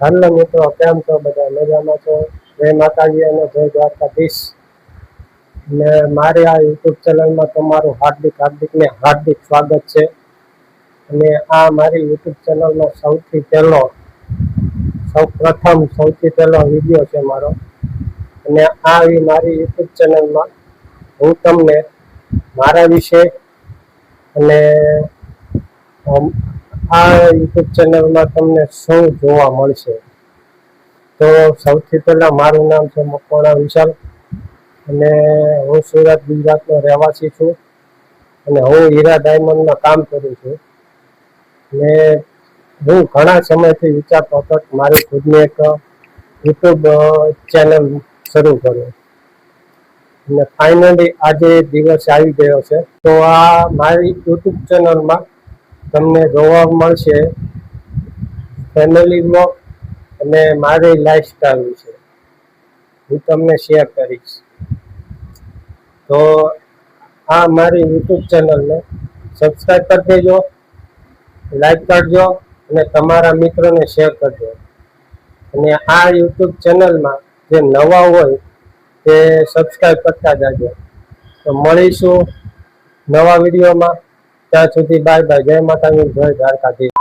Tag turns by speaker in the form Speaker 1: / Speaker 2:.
Speaker 1: હાલો મિત્રો, કેમ છો? બધા મજામાં છો? જય માતાજી અને જય દ્વારકાધીશ. ને મારી આ યુટ્યુબ ચેનલમાં તમારું હાર્દિક સ્વાગત છે. અને આ મારી યુટ્યુબ ચેનલનો સૌથી પહેલો વિડીયો છે મારો. અને આ મારી યુટ્યુબ ચેનલમાં હું તમને મારા વિશે અને આ યુટ્યુબ ચેનલમાં તમને શું જોવા મળશે? તો સૌથી પહેલા મારું નામ છે મકવાણા વિશાલ અને હું સુરત ગુજરાતનો રહેવાસી છું. અને હું હીરા ડાયમંડમાં કામ કરું છું. ને હું ઘણા સમયથી વિચારતો હતો કે મારી ખુદની એક યુટ્યુબ ચેનલ શરૂ કરું. અને ફાઇનલી આજે દિવસ આવી ગયો છે. તો આ મારી યુટ્યુબ ચેનલમાં તમને જોવા મળશે ફેમિલી બ્લોગ અને મારી લાઈફસ્ટાઈલ વિશે હું તમને શેર કરીશ. તો આ મારી યુટ્યુબ ચેનલને સબસ્ક્રાઈબ કરી દેજો, લાઈક કરજો અને તમારા મિત્રોને શેર કરજો. અને આ યુટ્યુબ ચેનલમાં જે નવા હોય તે સબસ્ક્રાઈબ કરતા જાજો. તો મળીશું નવા વિડીયોમાં. ત્યાં સુધી બાય બાય. જય માતાજી, જય દ્વારકાધીશ.